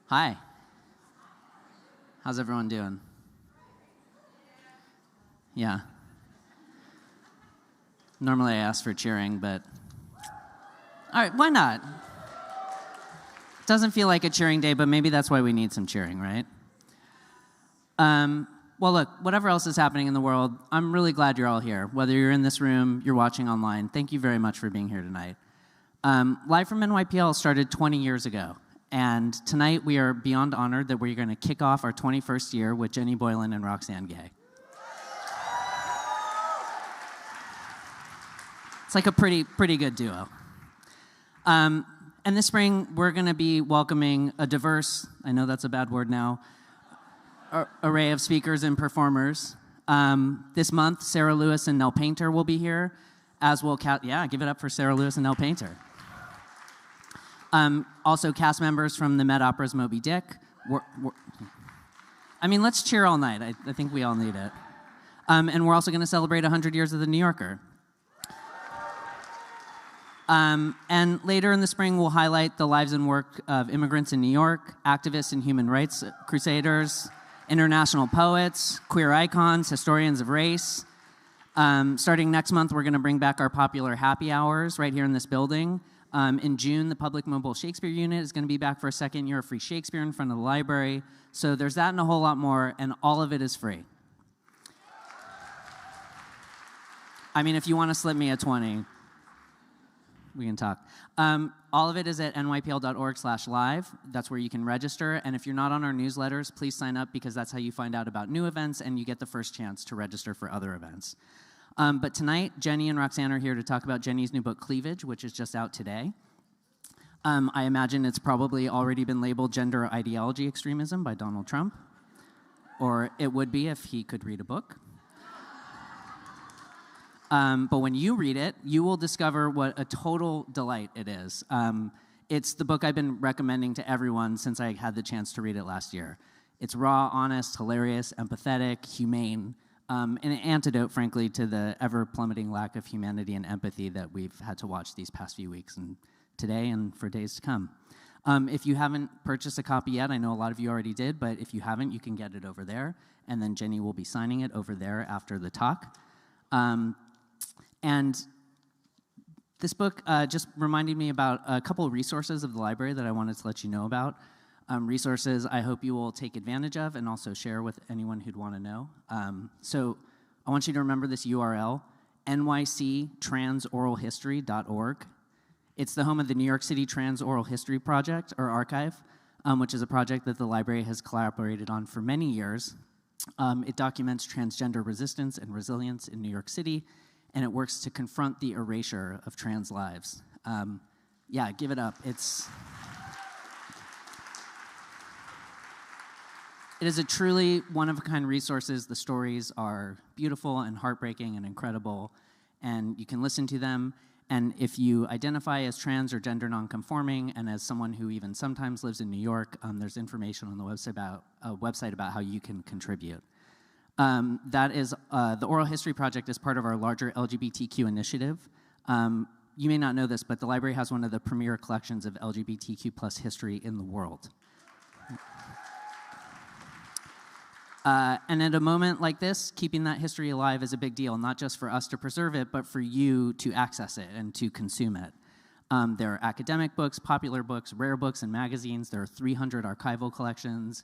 Hi. How's everyone doing? Yeah. Normally I ask for cheering, but all right, why not? Doesn't feel like a cheering day, but maybe that's why we need some cheering, right? Well, look, whatever else is happening in the world, I'm really glad you're all here. Whether you're in this room, you're watching online, thank you very much for being here tonight. Live from NYPL started 20 years ago, and tonight we are beyond honored that we're going to kick off our 21st year with Jenny Boylan and Roxane Gay. It's like a pretty good duo. And this spring, we're going to be welcoming a diverse, I know that's a bad word now, array of speakers and performers. This month, Sarah Lewis and Nell Painter will be here, as will give it up for Sarah Lewis and Nell Painter. Also, cast members from the Met Opera's Moby Dick. Let's cheer all night. I think we all need it. And we're also going to celebrate 100 years of The New Yorker. And later in the spring, we'll highlight the lives and work of immigrants in New York, activists and human rights crusaders, international poets, queer icons, historians of race. Starting next month, we're going to bring back our popular happy hours right here in this building. In June, the Public Mobile Shakespeare Unit is going to be back for a second year of free Shakespeare in front of the library. So there's that and a whole lot more, and all of it is free. If you want to slip me a 20, we can talk. All of it is at nypl.org/live. That's where you can register. And if you're not on our newsletters, please sign up because that's how you find out about new events and you get the first chance to register for other events. But tonight, Jenny and Roxane are here to talk about Jenny's new book, Cleavage, which is just out today. I imagine it's probably already been labeled Gender Ideology Extremism by Donald Trump. Or it would be if he could read a book. But when you read it, you will discover what a total delight it is. It's the book I've been recommending to everyone since I had the chance to read it last year. It's raw, honest, hilarious, empathetic, humane, and an antidote, frankly, to the ever-plummeting lack of humanity and empathy that we've had to watch these past few weeks and today and for days to come. If you haven't purchased a copy yet, I know a lot of you already did, but if you haven't, you can get it over there, and then Jenny will be signing it over there after the talk. And this book just reminded me about a couple of resources of the library that I wanted to let you know about. Resources I hope you will take advantage of and also share with anyone who'd want to know. So I want you to remember this URL, nyctransoralhistory.org. It's the home of the New York City Trans Oral History Project, or Archive, which is a project that the library has collaborated on for many years. It documents transgender resistance and resilience in New York City, and it works to confront the erasure of trans lives. Give it up. It is a truly one-of-a-kind resources. The stories are beautiful and heartbreaking and incredible, and you can listen to them. And if you identify as trans or gender nonconforming, and as someone who even sometimes lives in New York, there's information on the website about how you can contribute. That is, the Oral History Project is part of our larger LGBTQ initiative. You may not know this, but the library has one of the premier collections of LGBTQ plus history in the world. And at a moment like this, keeping that history alive is a big deal, not just for us to preserve it, but for you to access it and to consume it. There are academic books, popular books, rare books, and magazines. There are 300 archival collections.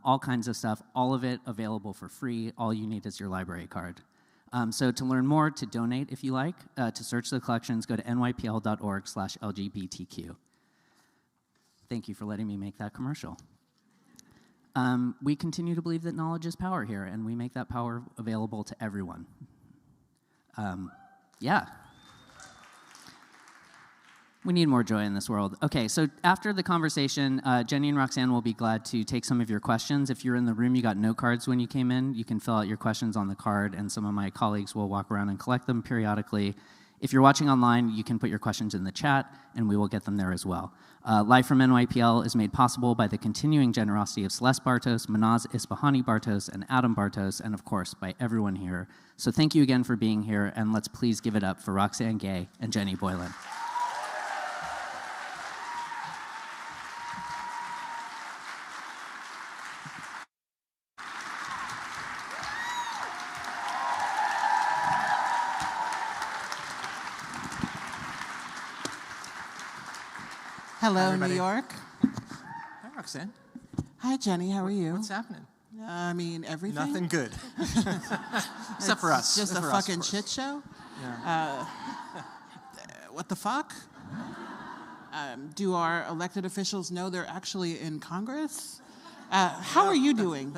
All kinds of stuff, all of it available for free. All you need is your library card. So to learn more, to donate if you like, to search the collections, go to nypl.org/LGBTQ. Thank you for letting me make that commercial. We continue to believe that knowledge is power here, and we make that power available to everyone. We need more joy in this world. Okay, so after the conversation, Jenny and Roxane will be glad to take some of your questions. If you're in the room, you got note cards when you came in, you can fill out your questions on the card, and some of my colleagues will walk around and collect them periodically. If you're watching online, you can put your questions in the chat, and we will get them there as well. Live from NYPL is made possible by the continuing generosity of Celeste Bartos, Manaz Isfahani Bartos, and Adam Bartos, and of course, by everyone here. So thank you again for being here, and let's please give it up for Roxane Gay and Jenny Boylan. Hello, New York. Hi, Roxane. Hi, Jenny. How are you? What's happening? I mean, everything. Nothing good. Except for us. Just a fucking shit show? Yeah. What the fuck? Do our elected officials know they're actually in Congress? How are you doing?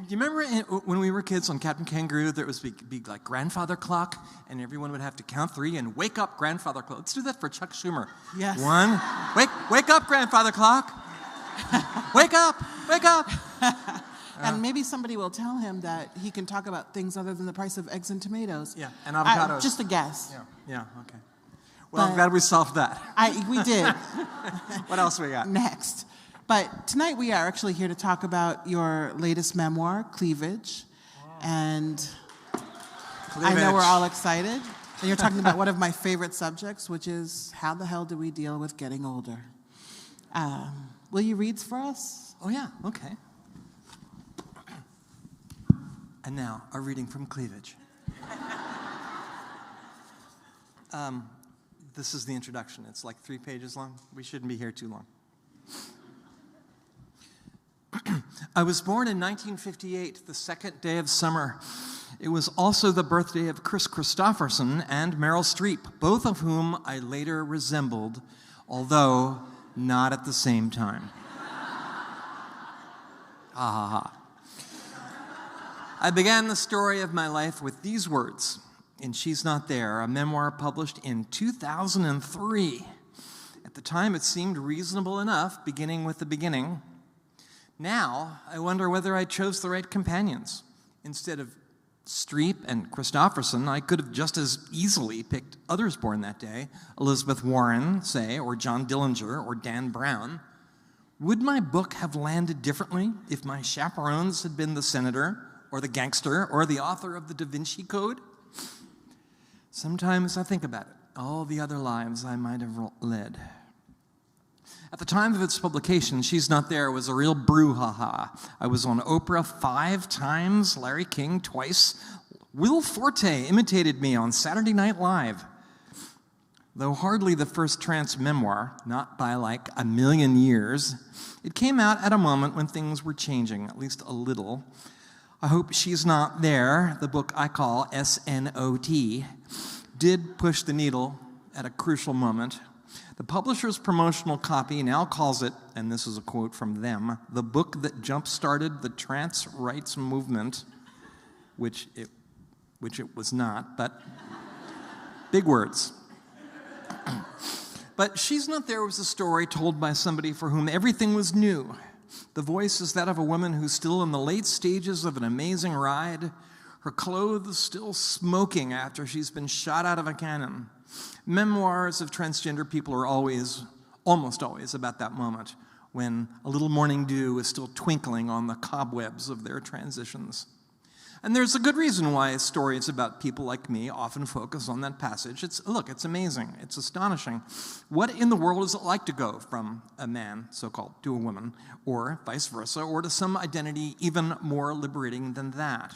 You remember when we were kids on Captain Kangaroo, there was big like grandfather clock, and everyone would have to count 3 and wake up grandfather clock. Let's do that for Chuck Schumer. Yes. 1, wake up grandfather clock. Wake up, wake up. And maybe somebody will tell him that he can talk about things other than the price of eggs and tomatoes. Yeah, and avocados. Just a guess. Yeah, okay. Well, I'm glad we solved that. We did. What else we got? Next. But tonight we are actually here to talk about your latest memoir, Cleavage. And I know we're all excited. And you're talking about one of my favorite subjects, which is how the hell do we deal with getting older? Will you read for us? Oh, yeah, okay. And now, a reading from Cleavage. This is the introduction. It's like 3 pages long. We shouldn't be here too long. I was born in 1958, the second day of summer. It was also the birthday of Chris Christopherson and Meryl Streep, both of whom I later resembled, although not at the same time. Ha ha ha. I began the story of my life with these words in She's Not There, a memoir published in 2003. At the time, it seemed reasonable enough, beginning with the beginning. Now, I wonder whether I chose the right companions. Instead of Streep and Christopherson, I could have just as easily picked others born that day, Elizabeth Warren, say, or John Dillinger, or Dan Brown. Would my book have landed differently if my chaperones had been the senator, or the gangster, or the author of the Da Vinci Code? Sometimes I think about it, all the other lives I might have led. At the time of its publication, She's Not There was a real brouhaha. I was on Oprah 5 times, Larry King twice. Will Forte imitated me on Saturday Night Live. Though hardly the first trans memoir, not by like a million years, it came out at a moment when things were changing, at least a little. I hope She's Not There, the book I call SNOT, did push the needle at a crucial moment. The publisher's promotional copy now calls it, and this is a quote from them, the book that jump-started the trans rights movement, which it was not, but big words. But She's Not There was a story told by somebody for whom everything was new. The voice is that of a woman who's still in the late stages of an amazing ride, her clothes still smoking after she's been shot out of a cannon. Memoirs of transgender people are almost always about that moment when a little morning dew is still twinkling on the cobwebs of their transitions. And there's a good reason why stories about people like me often focus on that passage. It's amazing. It's astonishing. What in the world is it like to go from a man, so-called, to a woman, or vice versa, or to some identity even more liberating than that?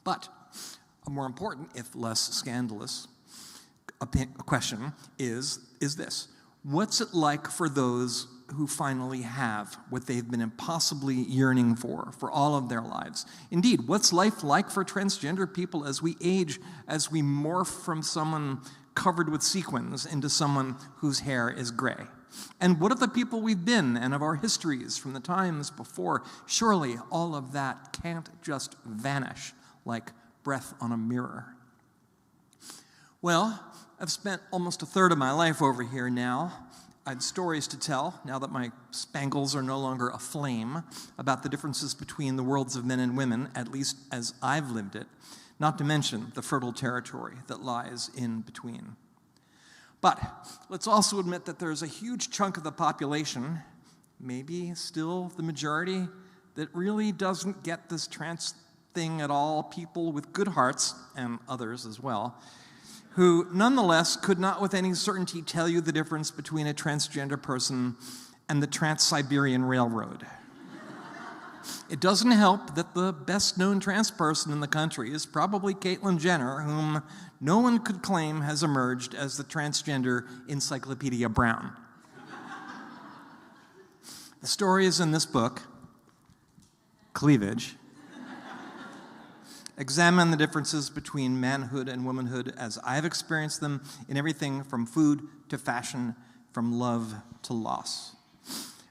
But a more important, if less scandalous, question is this. What's it like for those who finally have what they've been impossibly yearning for all of their lives? Indeed, what's life like for transgender people as we age, as we morph from someone covered with sequins into someone whose hair is gray? And what of the people we've been and of our histories from the times before? Surely all of that can't just vanish like breath on a mirror. Well, I've spent almost a third of my life over here now. I had stories to tell, now that my spangles are no longer aflame, about the differences between the worlds of men and women, at least as I've lived it, not to mention the fertile territory that lies in between. But let's also admit that there's a huge chunk of the population, maybe still the majority, that really doesn't get this trans thing at all, people with good hearts, and others as well, who nonetheless could not with any certainty tell you the difference between a transgender person and the Trans-Siberian Railroad. It doesn't help that the best-known trans person in the country is probably Caitlyn Jenner, whom no one could claim has emerged as the transgender Encyclopedia Brown. The stories in this book, Cleavage, examine the differences between manhood and womanhood as I've experienced them in everything from food to fashion, from love to loss.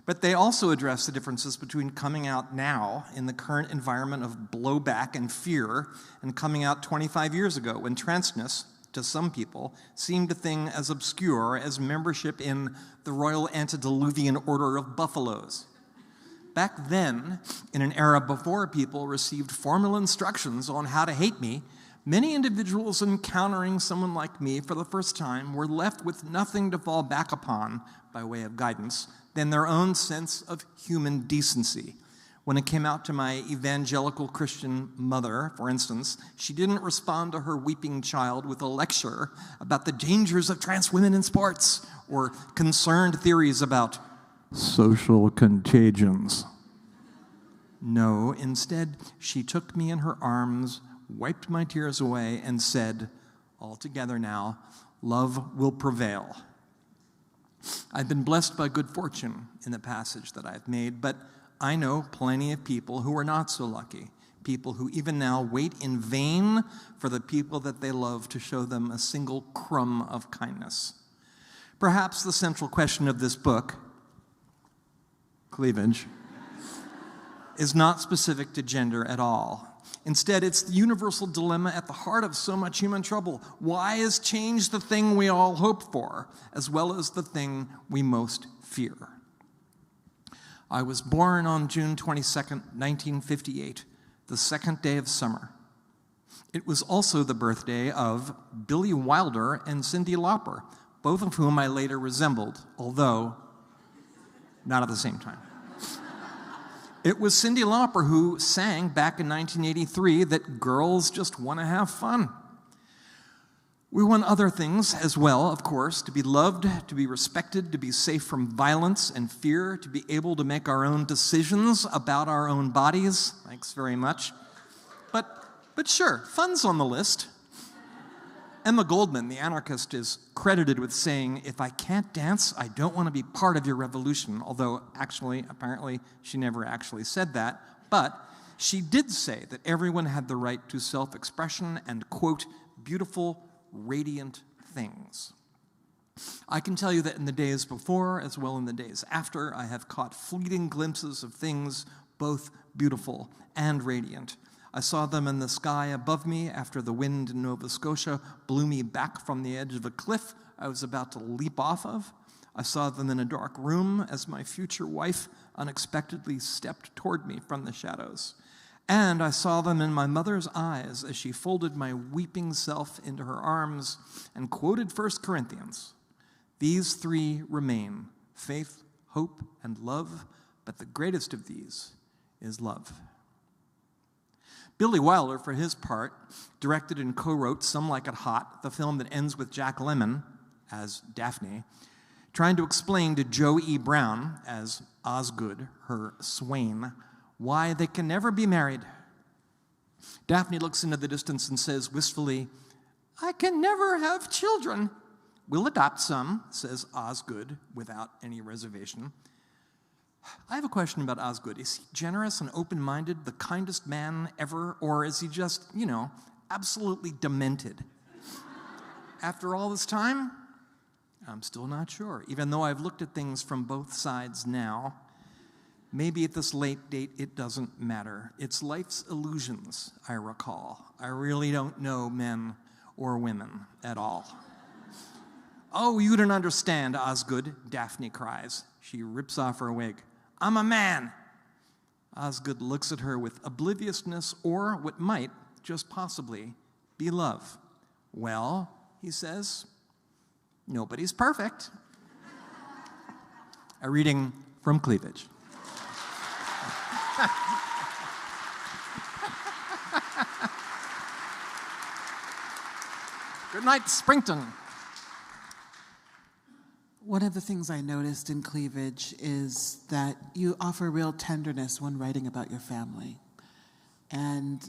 But they also address the differences between coming out now in the current environment of blowback and fear and coming out 25 years ago when transness, to some people, seemed a thing as obscure as membership in the Royal Antediluvian Order of Buffaloes. Back then, in an era before people received formal instructions on how to hate me, many individuals encountering someone like me for the first time were left with nothing to fall back upon by way of guidance than their own sense of human decency. When it came out to my evangelical Christian mother, for instance, she didn't respond to her weeping child with a lecture about the dangers of trans women in sports or concerned theories about social contagions. No, instead, she took me in her arms, wiped my tears away, and said, all together now, love will prevail. I've been blessed by good fortune in the passage that I've made, but I know plenty of people who are not so lucky, people who even now wait in vain for the people that they love to show them a single crumb of kindness. Perhaps the central question of this book, Cleavage, is not specific to gender at all. Instead, it's the universal dilemma at the heart of so much human trouble. Why is change the thing we all hope for, as well as the thing we most fear? I was born on June 22nd, 1958, the second day of summer. It was also the birthday of Billy Wilder and Cyndi Lauper, both of whom I later resembled, although not at the same time. It was Cyndi Lauper who sang back in 1983 that girls just want to have fun. We want other things as well, of course, to be loved, to be respected, to be safe from violence and fear, to be able to make our own decisions about our own bodies. Thanks very much. But sure, fun's on the list. Emma Goldman, the anarchist, is credited with saying, if I can't dance, I don't want to be part of your revolution, although actually, apparently, she never actually said that. But she did say that everyone had the right to self-expression and, quote, beautiful, radiant things. I can tell you that in the days before, as well in the days after, I have caught fleeting glimpses of things both beautiful and radiant. I saw them in the sky above me after the wind in Nova Scotia blew me back from the edge of a cliff I was about to leap off of. I saw them in a dark room as my future wife unexpectedly stepped toward me from the shadows. And I saw them in my mother's eyes as she folded my weeping self into her arms and quoted 1 Corinthians. These three remain, faith, hope, and love, but the greatest of these is love. Billy Wilder, for his part, directed and co-wrote Some Like It Hot, the film that ends with Jack Lemmon as Daphne, trying to explain to Joe E. Brown as Osgood, her swain, why they can never be married. Daphne looks into the distance and says wistfully, I can never have children. We'll adopt some, says Osgood without any reservation. I have a question about Osgood. Is he generous and open-minded, the kindest man ever, or is he just, absolutely demented? After all this time, I'm still not sure, even though I've looked at things from both sides now. Maybe at this late date, it doesn't matter. It's life's illusions, I recall. I really don't know men or women at all. Oh, you don't understand, Osgood, Daphne cries. She rips off her wig. I'm a man. Osgood looks at her with obliviousness or what might, just possibly, be love. Well, he says, nobody's perfect. A reading from Cleavage. Good night, Springton. One of the things I noticed in Cleavage is that you offer real tenderness when writing about your family. And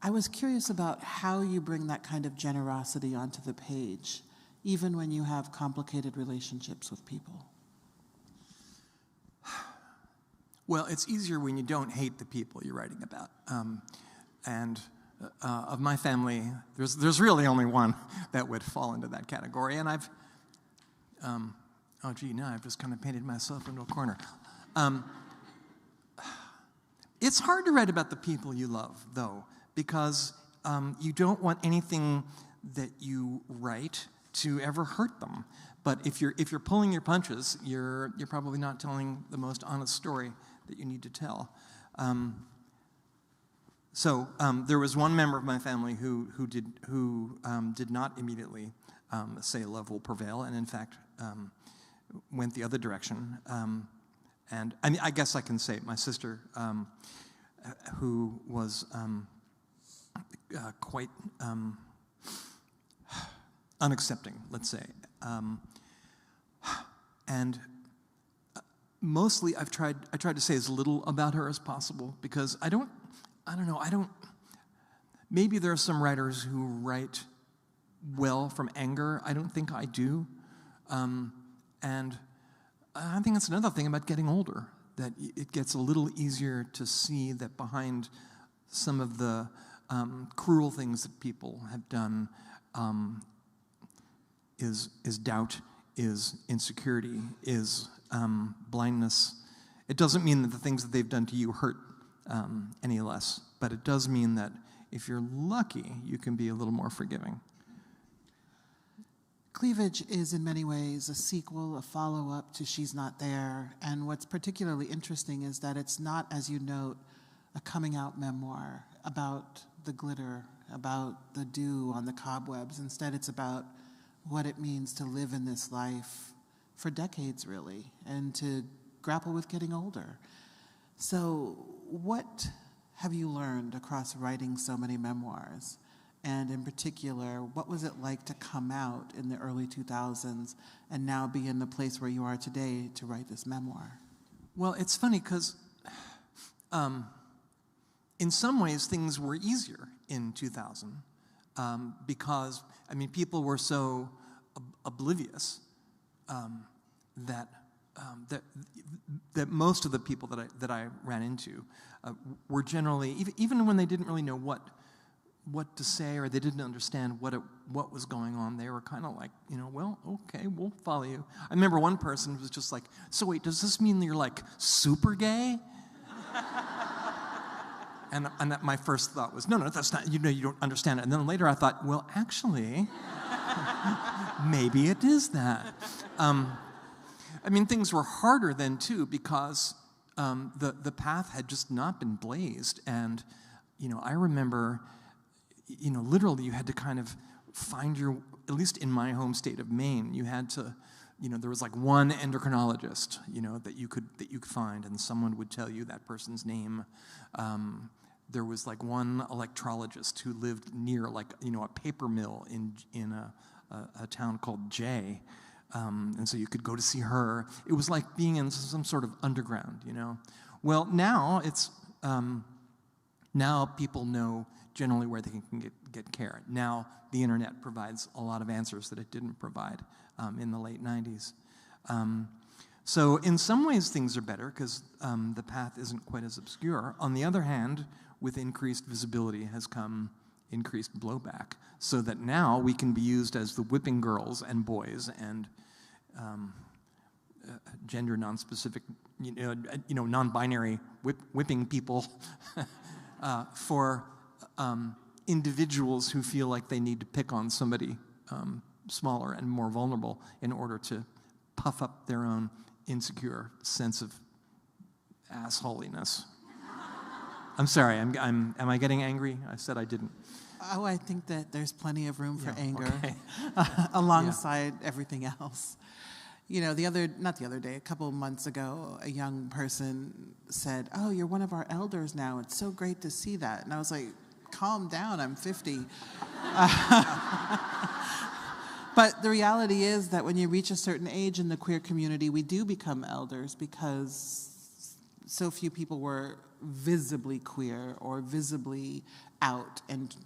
I was curious about how you bring that kind of generosity onto the page, even when you have complicated relationships with people. Well, it's easier when you don't hate the people you're writing about. Of my family, there's really only one that would fall into that category. And I've, now I've just kind of painted myself into a corner. It's hard to write about the people you love, though, because you don't want anything that you write to ever hurt them. But if you're pulling your punches, you're probably not telling the most honest story that you need to tell. So there was one member of my family who did not immediately say love will prevail, and in fact went the other direction. And I mean, I guess I can say my sister, who was quite unaccepting, let's say, and mostly I tried to say as little about her as possible, because I don't know. Maybe there are some writers who write well from anger. I don't think I do. And I think that's another thing about getting older, that it gets a little easier to see that behind some of the cruel things that people have done is doubt, is insecurity, is blindness. It doesn't mean that the things that they've done to you hurt any less, but it does mean that if you're lucky, you can be a little more forgiving. Cleavage is in many ways a sequel, a follow-up to She's Not There, and what's particularly interesting is that it's not, as you note, a coming-out memoir about the glitter, about the dew on the cobwebs. Instead, it's about what it means to live in this life for decades, really, and to grapple with getting older. So what have you learned across writing so many memoirs? And in particular, what was it like to come out in the early 2000s and now be in the place where you are today to write this memoir? Well, it's funny because in some ways things were easier in 2000 because, I mean, people were so oblivious that most of the people that I ran into were generally, even when they didn't really know what to say, or they didn't understand what was going on, they were kind of like, well, okay, we'll follow you. I remember one person was just like, so wait, does this mean that you're like super gay? and my first thought was, no, that's not, you don't understand it. And then later I thought, well, actually, maybe it is that. I mean, things were harder then too, because the path had just not been blazed. And, I remember, literally you had to kind of find at least in my home state of Maine, you had to, there was like one endocrinologist, that you could find, and someone would tell you that person's name. There was like one electrologist who lived near a paper mill in a town called Jay. And so you could go to see her. It was like being in some sort of underground, Well, now it's, now people know generally where they can get care. Now the internet provides a lot of answers that it didn't provide in the late 90s. So in some ways things are better because the path isn't quite as obscure. On the other hand, with increased visibility has come increased blowback, so that now we can be used as the whipping girls and boys and gender non-specific, non-binary whipping people for individuals who feel like they need to pick on somebody smaller and more vulnerable in order to puff up their own insecure sense of assholiness. I'm sorry. Am I getting angry? I said I didn't. Oh, I think that there's plenty of room for anger okay. alongside everything else. A couple of months ago, a young person said, "Oh, you're one of our elders now. It's so great to see that." And I was like, calm down, I'm 50. But the reality is that when you reach a certain age in the queer community, we do become elders because so few people were visibly queer or visibly out and,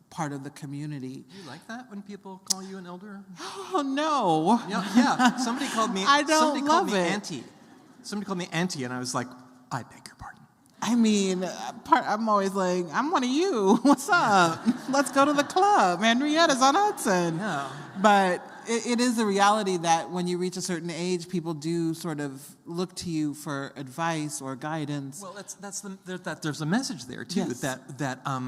part of the community. Do you like that when people call you an elder? Oh, no. Yeah. Somebody called me. I don't somebody love called me it. auntie. somebody called me auntie, and I was like, I beg your pardon. I mean, I'm always like, I'm one of you. What's up? Let's go to the club. Henrietta's on Hudson. Yeah. But it is a reality that when you reach a certain age, people do sort of look to you for advice or guidance. Well, there's a message there too. Yes. That I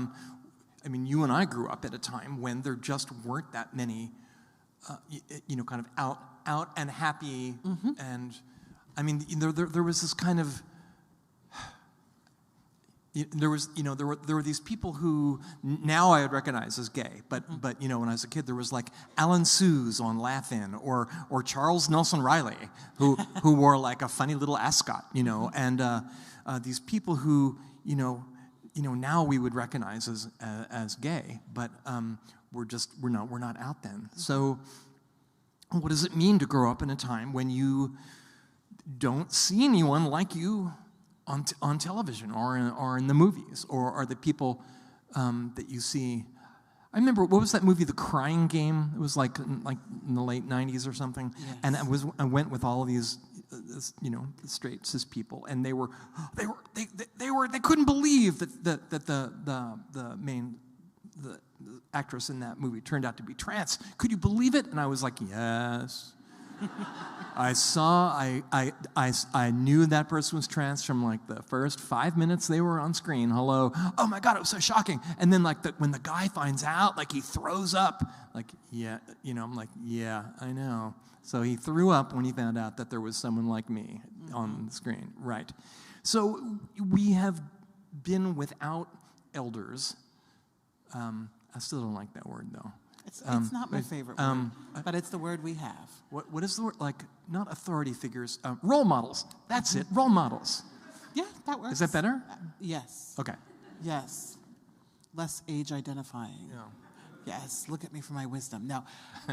mean, you and I grew up at a time when there just weren't that many, kind of out and happy, and I mean, there was this kind of. There were these people who now I would recognize as gay, but when I was a kid there was like Alan Suze on Laugh-In or Charles Nelson Riley who wore like a funny little ascot, and these people who now we would recognize as gay, but we're not out then. So what does it mean to grow up in a time when you don't see anyone like you on television or in the movies or the people that you see? I remember, what was that movie, The Crying Game? It was like in the late 90s or something. Yes. And I went with all of these straight cis people, and they couldn't believe that the actress in that movie turned out to be trans. Could you believe it? And I was like, yes. I knew that person was trans from like the first 5 minutes they were on screen. Hello. Oh my God, it was so shocking. And then when the guy finds out, like he throws up. Like, yeah, I'm like, yeah, I know. So he threw up when he found out that there was someone like me on the screen. Right. So we have been without elders. I still don't like that word though. It's not my favorite word, but it's the word we have. What is the word? Like, not authority figures, role models. That's it, role models. Yeah, that works. Is that better? Yes. Okay. Yes. Less age identifying. Yeah. Yes, look at me for my wisdom. Now,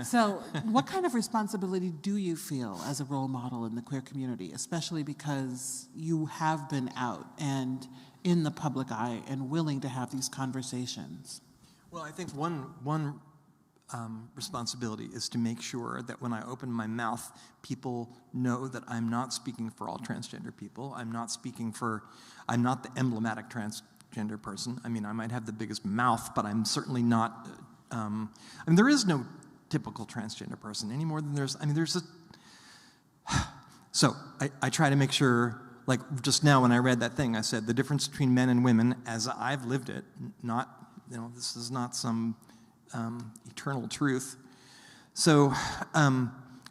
so what kind of responsibility do you feel as a role model in the queer community, especially because you have been out and in the public eye and willing to have these conversations? Well, I think one responsibility is to make sure that when I open my mouth, people know that I'm not speaking for all transgender people. I'm not the emblematic transgender person. I mean, I might have the biggest mouth, but I'm certainly not, there is no typical transgender person any more than there's so I try to make sure, like just now when I read that thing, I said the difference between men and women as I've lived it, not, this is not some eternal truth. So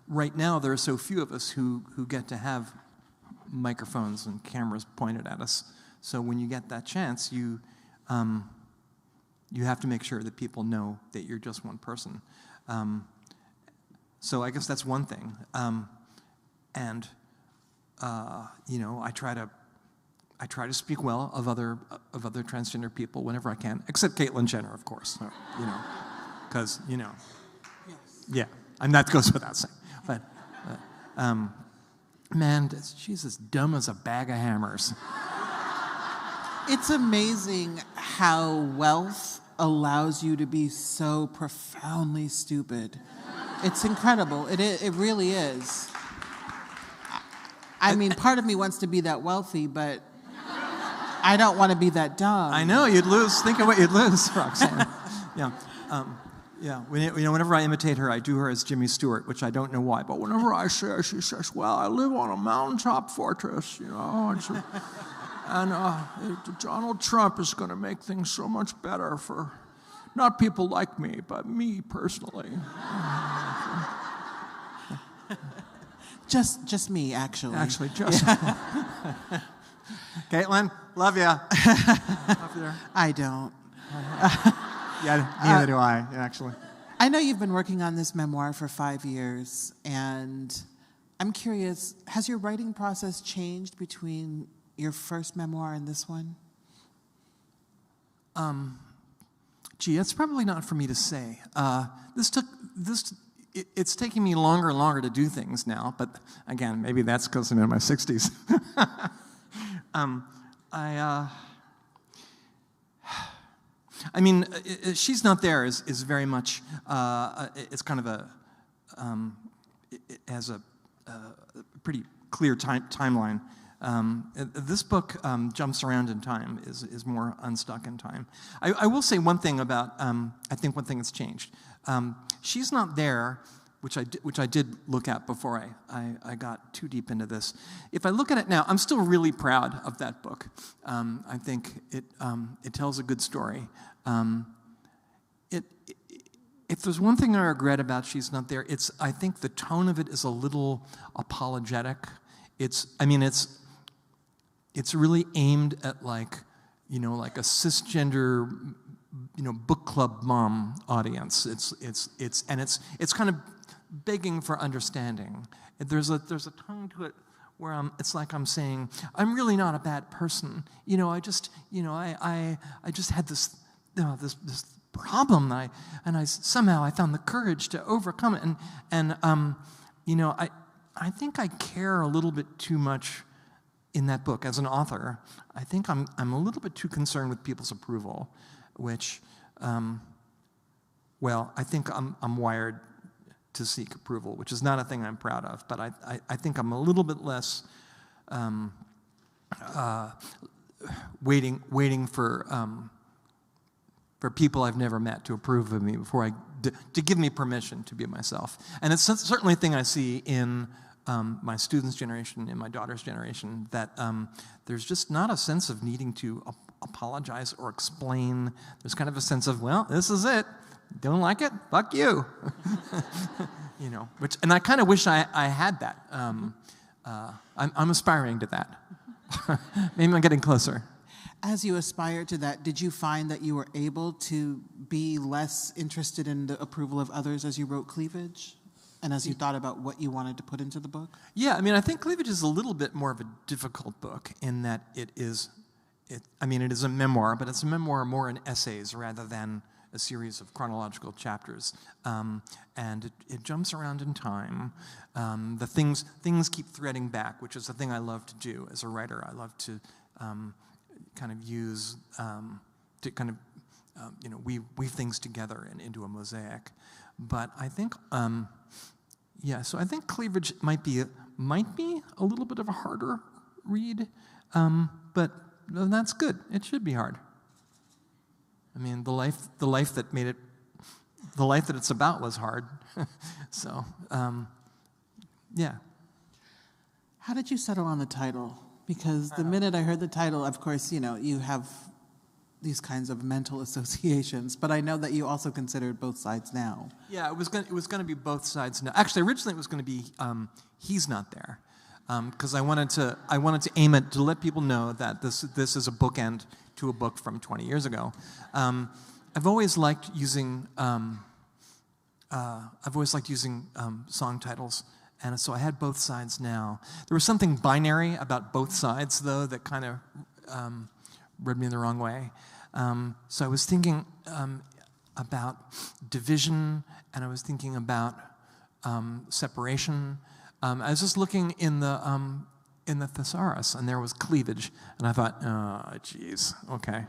right now there are so few of us who get to have microphones and cameras pointed at us. So when you get that chance, you have to make sure that people know that you're just one person. So I guess that's one thing. I try to speak well of other transgender people whenever I can, except Caitlyn Jenner, of course. Because Yes. Yeah, and that goes without saying. But man, she's as dumb as a bag of hammers. It's amazing how wealth allows you to be so profoundly stupid. It's incredible. It really is. I mean, part of me wants to be that wealthy, but I don't want to be that dumb. I know, you'd lose. Think of what you'd lose, Roxane. Yeah. Whenever I imitate her, I do her as Jimmy Stewart, which I don't know why. But whenever I say her, she says, well, I live on a mountaintop fortress, and Donald Trump is going to make things so much better for not people like me, but me personally. Just me, actually. Actually, just Caitlyn, love ya. I don't. Yeah, neither do I, actually. I know you've been working on this memoir for 5 years, and I'm curious, has your writing process changed between your first memoir and this one? That's probably not for me to say. It's taking me longer and longer to do things now, but again, maybe that's because I'm in my 60s. I mean, She's Not There is very much, it's kind of it has a pretty clear timeline. This book jumps around in time, is more unstuck in time. I will say one thing about, I think one thing that's changed. She's Not There, which I did look at before I got too deep into this. If I look at it now, I'm still really proud of that book. I think it tells a good story. If there's one thing I regret about She's Not There, I think the tone of it is a little apologetic. It's really aimed at like a cisgender, book club mom audience. It's kind of begging for understanding. There's a tone to it where it's like I'm saying, I'm really not a bad person. I just had this problem, and I somehow found the courage to overcome it. I think I care a little bit too much in that book as an author. I think I'm a little bit too concerned with people's approval, which, I think I'm wired to seek approval, which is not a thing I'm proud of. But I think I'm a little bit less waiting for people I've never met to approve of me before to give me permission to be myself. And it's certainly a thing I see in my students' generation, in my daughter's generation, that there's just not a sense of needing to apologize or explain. There's kind of a sense of, well, this is it. Don't like it? Fuck you. And I kind of wish I had that. I'm aspiring to that. Maybe I'm getting closer. As you aspired to that, did you find that you were able to be less interested in the approval of others as you wrote Cleavage? And as you thought about what you wanted to put into the book? Yeah, I think Cleavage is a little bit more of a difficult book in that it is a memoir, but it's a memoir more in essays rather than a series of chronological chapters. And it jumps around in time. The things keep threading back, which is the thing I love to do as a writer. I love to kind of use, to kind of, weave things together and into a mosaic. But I think, so I think Cleavage might be a little bit of a harder read, but that's good. It should be hard. The life that it's about was hard. So, yeah. How did you settle on the title? Because the minute I heard the title, of course, you have these kinds of mental associations, but I know that you also considered both sides now. Yeah, it was going to be both sides now. Actually, originally it was going to be He's Not There, because I wanted to aim it to let people know that this is a bookend to a book from 20 years ago. I've always liked using song titles. And so I had both sides now. There was something binary about both sides, though, that kind of rubbed me the wrong way. So I was thinking about division, and I was thinking about separation. I was just looking in the thesaurus, and there was cleavage, and I thought, oh, geez, okay.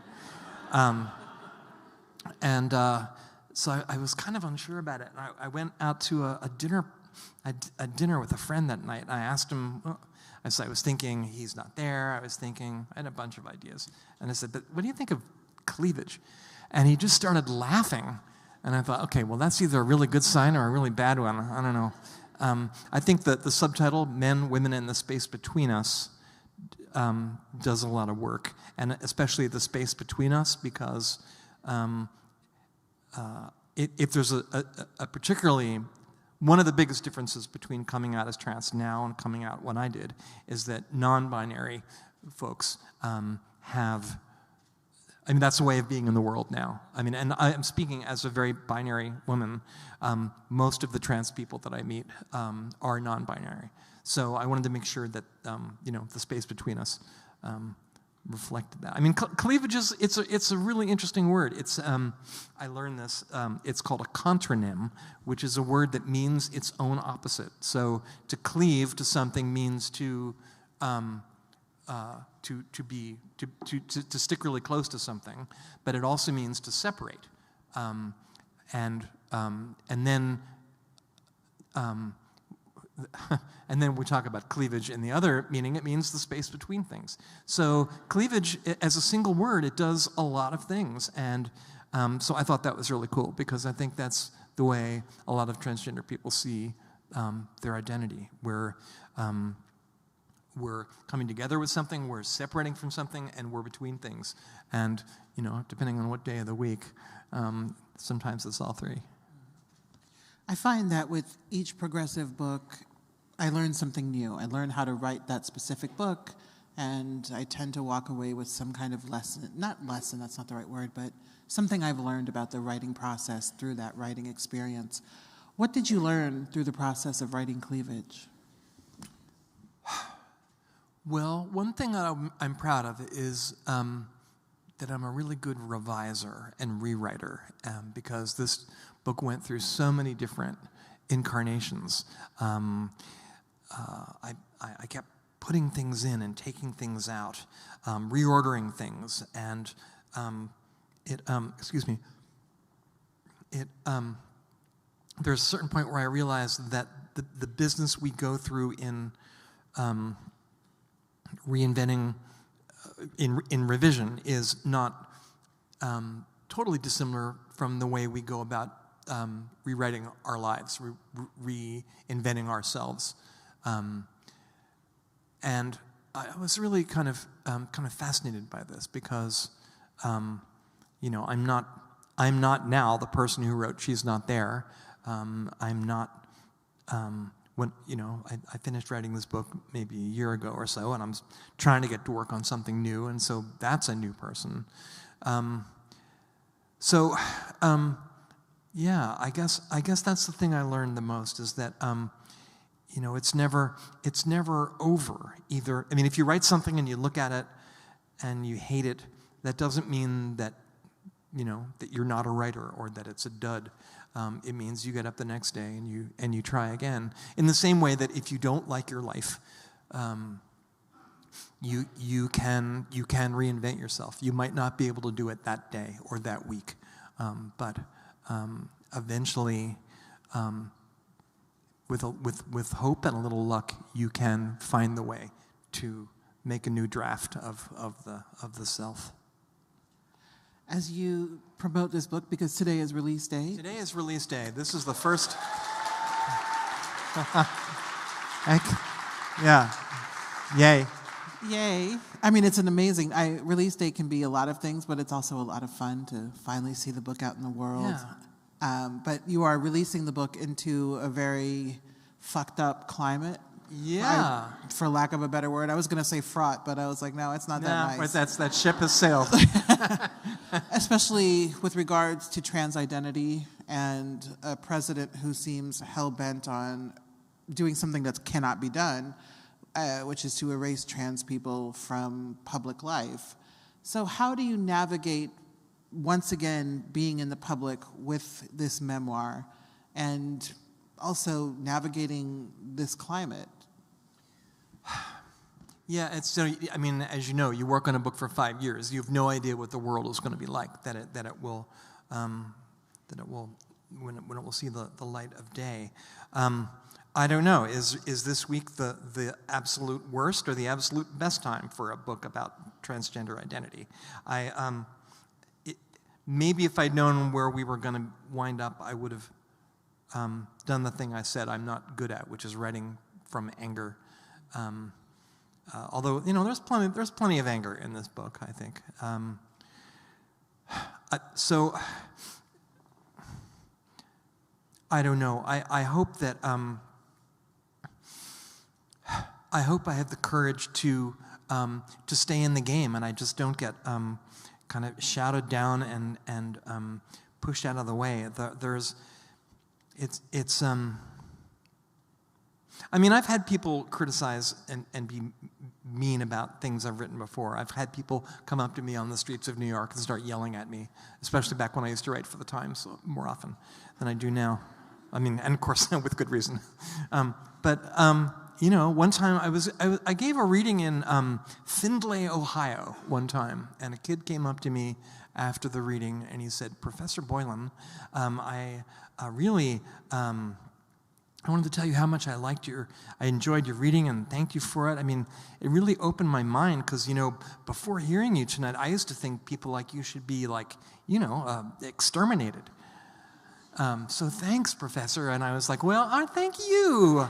So I was kind of unsure about it. And I went out to a dinner with a friend that night. I asked him, I was thinking He's Not There. I had a bunch of ideas. And I said, but what do you think of Cleavage? And he just started laughing. And I thought, okay, well, that's either a really good sign or a really bad one. I don't know. I think that the subtitle, Men, Women, and the Space Between Us, does a lot of work. And especially the space between us, because if there's a particularly... One of the biggest differences between coming out as trans now and coming out when I did is that non-binary folks have... that's a way of being in the world now. And I'm speaking as a very binary woman. Most of the trans people that I meet are non-binary. So I wanted to make sure that, the space between us reflected that. Cleavage it's a really interesting word. I learned this. It's called a contronym, which is a word that means its own opposite. So to cleave to something means to stick really close to something, but it also means to separate, and then and then we talk about cleavage in the other meaning, it means the space between things. So cleavage, as a single word, it does a lot of things. And so I thought that was really cool, because I think that's the way a lot of transgender people see their identity. We're coming together with something, we're separating from something, and we're between things. And, depending on what day of the week, sometimes it's all three. I find that with each progressive book, I learn something new. I learn how to write that specific book, and I tend to walk away with some kind of lesson. Not lesson, that's not the right word, but something I've learned about the writing process through that writing experience. What did you learn through the process of writing Cleavage? Well, one thing that I'm proud of is that I'm a really good reviser and rewriter, because this book went through so many different incarnations. I kept putting things in and taking things out, reordering things, and there's a certain point where I realized that the business we go through in reinventing, in revision, is not totally dissimilar from the way we go about rewriting our lives, reinventing ourselves. And I was really kind of fascinated by this, because I'm not now the person who wrote She's Not There. I'm not when I finished writing this book maybe a year ago or so, and I'm trying to get to work on something new, and so that's a new person. Yeah, I guess that's the thing I learned the most, is that it's never over either. I mean, if you write something and you look at it and you hate it, that doesn't mean that that you're not a writer or that it's a dud. It means you get up the next day and you try again. In the same way that if you don't like your life, you can reinvent yourself. You might not be able to do it that day or that week, but eventually, with hope and a little luck, you can find the way to make a new draft of the self. As you promote this book, because today is release day. Today is release day. This is the first. Yeah. Yay. Yay. I mean, it's an amazing, release day can be a lot of things, but it's also a lot of fun to finally see the book out in the world. Yeah. But you are releasing the book into a very fucked up climate. Yeah. For lack of a better word. I was going to say fraught, but I was like, no, it's not that nice. That ship has sailed. Especially with regards to trans identity and a president who seems hell-bent on doing something that cannot be done, which is to erase trans people from public life. So how do you navigate, once again, being in the public with this memoir and also navigating this climate? Yeah, I mean, as you know, you work on a book for 5 years. You have no idea what the world is going to be like. When it will see the light of day. I don't know. Is this week the absolute worst or the absolute best time for a book about transgender identity? Maybe if I'd known where we were going to wind up, I would have done the thing I said I'm not good at, which is writing from anger. Although there's plenty of anger in this book, I think. So I don't know. I hope that I hope I have the courage to stay in the game, and I just don't get kind of shouted down and pushed out of the way. I mean, I've had people criticize and be mean about things I've written before. I've had people come up to me on the streets of New York and start yelling at me, especially back when I used to write for the Times more often than I do now. I mean, and of course, with good reason. One time I gave a reading in Findlay, Ohio, one time, and a kid came up to me after the reading and he said, "Professor Boylan, I really I wanted to tell you how much I enjoyed your reading, and thank you for it. I mean, it really opened my mind because, before hearing you tonight, I used to think people like you should be exterminated. So thanks, Professor. And I was like, well, thank you.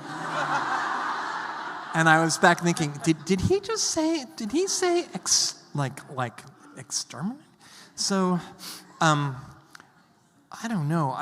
And I was back thinking, did he say exterminate? So, I don't know.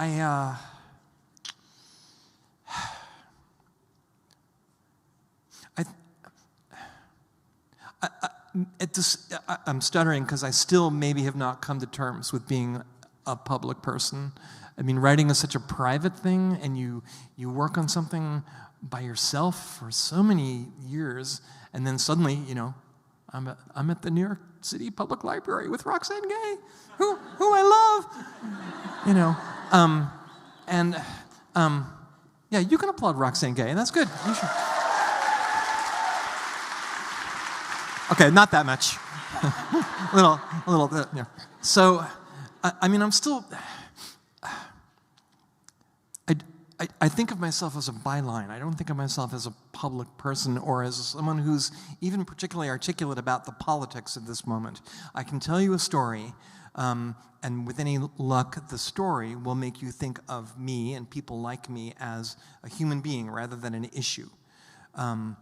I'm stuttering because I still maybe have not come to terms with being a public person. I mean, writing is such a private thing, and you work on something by yourself for so many years, and then suddenly, I'm at the New York City Public Library with Roxane Gay, who I love, yeah, you can applaud Roxane Gay, and that's good. You should. Okay, not that much. a little bit, yeah. So, I'm still. I think of myself as a byline. I don't think of myself as a public person or as someone who's even particularly articulate about the politics of this moment. I can tell you a story, and with any luck, the story will make you think of me and people like me as a human being rather than an issue. When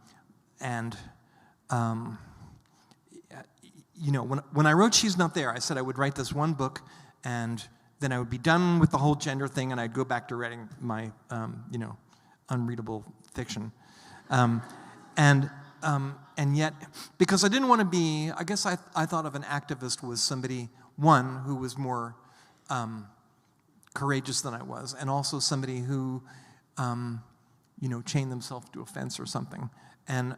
I wrote She's Not There, I said I would write this one book, and then I would be done with the whole gender thing, and I'd go back to writing my, unreadable fiction. And yet, because I didn't want to be, I guess I thought of an activist was somebody, one, who was more courageous than I was, and also somebody who, chained themselves to a fence or something. And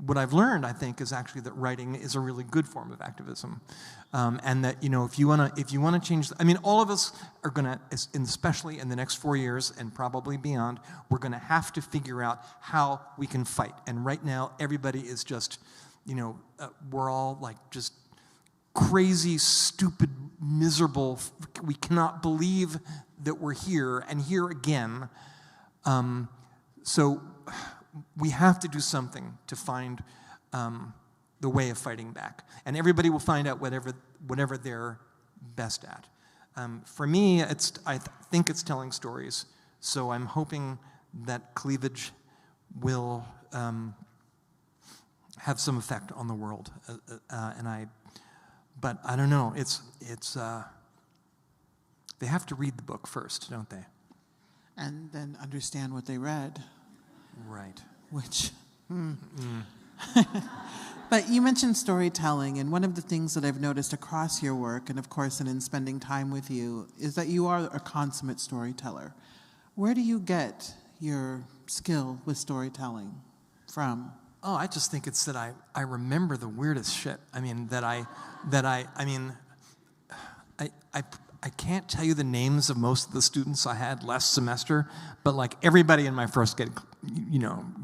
what I've learned, I think, is actually that writing is a really good form of activism, and that if you want to change. All of us are going to, especially in the next 4 years and probably beyond, we're going to have to figure out how we can fight. And right now, everybody is just, we're all like just crazy, stupid, miserable. We cannot believe that we're here and here again. So we have to do something to find the way of fighting back. And everybody will find out whatever they're best at. For me, I think it's telling stories. So I'm hoping that Cleavage will have some effect on the world. But I don't know. They have to read the book first, don't they? And then understand what they read. Right. Which, But you mentioned storytelling, and one of the things that I've noticed across your work, and of course in spending time with you, is that you are a consummate storyteller. Where do you get your skill with storytelling from? Oh, I just think it's that I remember the weirdest shit. I can't tell you the names of most of the students I had last semester, but like everybody in my first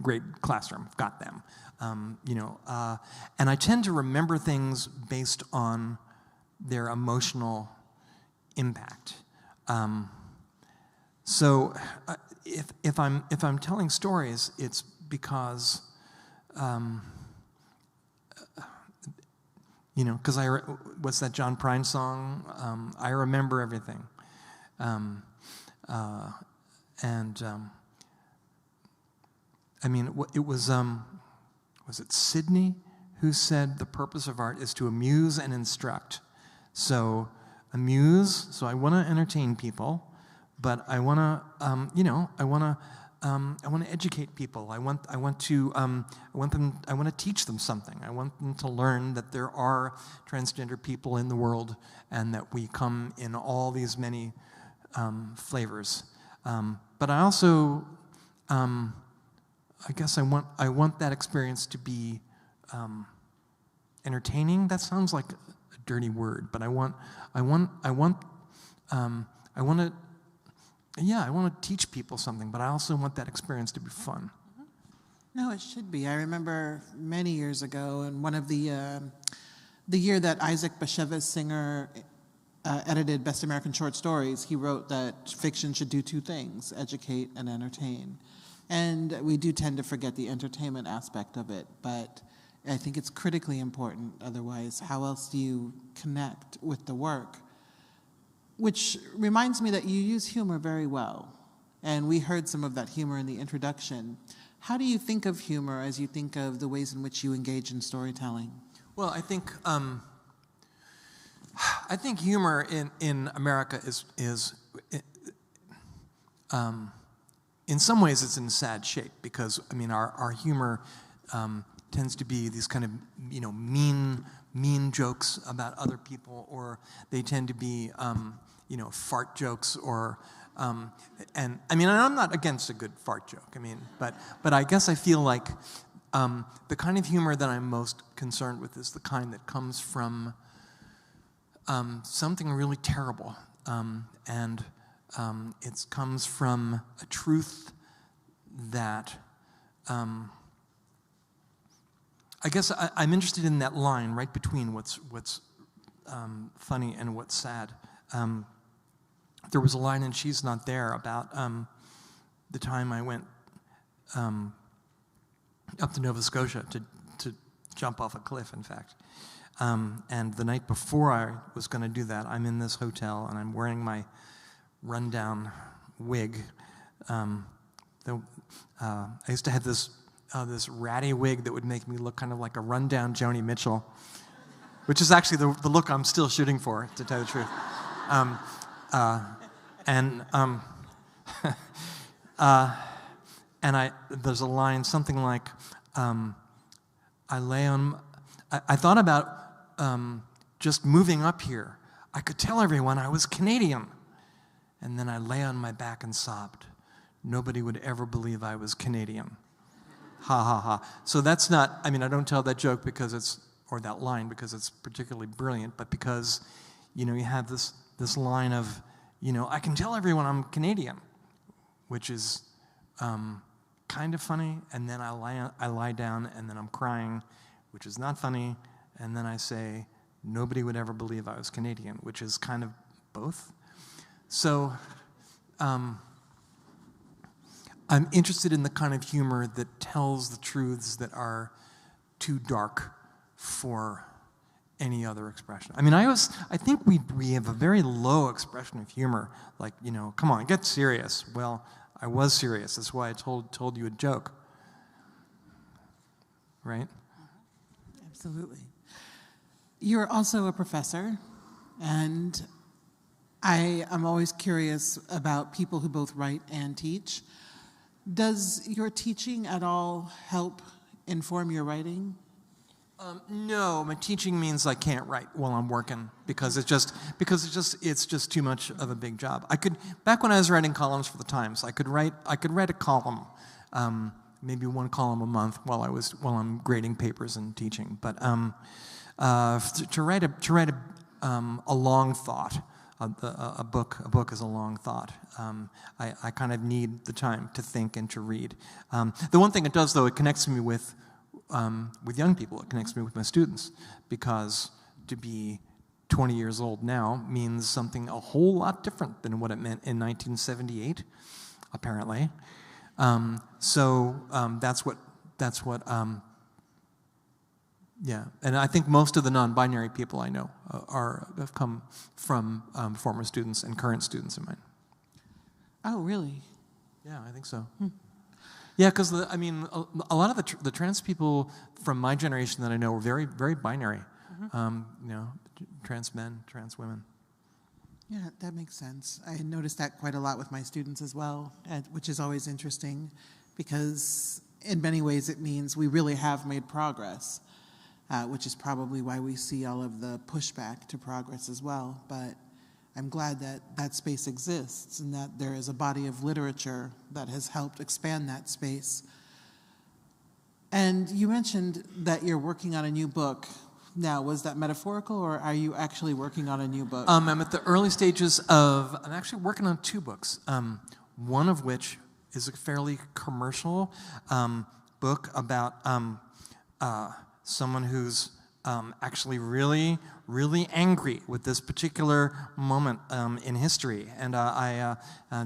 grade classroom got them. And I tend to remember things based on their emotional impact. So if I'm telling stories, it's because because what's that John Prine song? I remember everything. It was it Sydney who said the purpose of art is to amuse and instruct. So amuse. So I want to entertain people, but I want to, I want to educate people. I want to teach them something. I want them to learn that there are transgender people in the world and that we come in all these many flavors. But I also, I guess I want that experience to be entertaining. That sounds like a dirty word, but I want to teach people something, but I also want that experience to be fun. No, it should be. I remember many years ago, in one of the year that Isaac Bashevis Singer edited Best American Short Stories, he wrote that fiction should do two things, educate and entertain. And we do tend to forget the entertainment aspect of it, but I think it's critically important. Otherwise, how else do you connect with the work? Which reminds me that you use humor very well. And we heard some of that humor in the introduction. How do you think of humor as you think of the ways in which you engage in storytelling? Well, I think humor in America is in some ways it's in sad shape because I mean our humor tends to be these kind of mean jokes about other people, or they tend to be fart jokes, or and I mean I'm not against a good fart joke. I mean, but I guess I feel like the kind of humor that I'm most concerned with is the kind that comes from something really terrible, and it comes from a truth that I guess I'm interested in that line right between what's funny and what's sad. There was a line in She's Not There about the time I went up to Nova Scotia to jump off a cliff, in fact. And the night before I was going to do that, I'm in this hotel and I'm wearing my rundown wig. I used to have this ratty wig that would make me look kind of like a rundown Joni Mitchell, which is actually the look I'm still shooting for, to tell you the truth. There's a line, something like, I thought about just moving up here. I could tell everyone I was Canadian. And then I lay on my back and sobbed. Nobody would ever believe I was Canadian. Ha ha ha. So that's not, I mean, I don't tell that joke or that line because it's particularly brilliant, but because, you have this line of, I can tell everyone I'm Canadian, which is kind of funny, and then I lie down and then I'm crying, which is not funny, and then I say, nobody would ever believe I was Canadian, which is kind of both. So I'm interested in the kind of humor that tells the truths that are too dark for any other expression. I mean, I think we have a very low expression of humor, like, come on, get serious. Well, I was serious. That's why I told you a joke. Right? Absolutely. You're also a professor, and I am always curious about people who both write and teach. Does your teaching at all help inform your writing? No, my teaching means I can't write while I'm working because it's just too much of a big job. Back when I was writing columns for the Times, I could write a column, maybe one column a month while I'm grading papers and teaching. But to write a long thought. A book is a long thought. I kind of need the time to think and to read. The one thing it does, though, it connects me with young people. It connects me with my students, because to be 20 years old now means something a whole lot different than what it meant in 1978, apparently. So that's what. Yeah, and I think most of the non-binary people I know have come from former students and current students of mine. Oh, really? Yeah, I think so. Yeah, because a lot of the trans people from my generation that I know were very, very binary. Trans men, trans women. Yeah, that makes sense. I noticed that quite a lot with my students as well, which is always interesting, because in many ways it means we really have made progress. Which is probably why we see all of the pushback to progress as well. But I'm glad that that space exists and that there is a body of literature that has helped expand that space. And you mentioned that you're working on a new book. Now, was that metaphorical, or are you actually working on a new book? I'm at the early stages I'm actually working on two books, one of which is a fairly commercial book about someone who's actually really, really angry with this particular moment in history. And I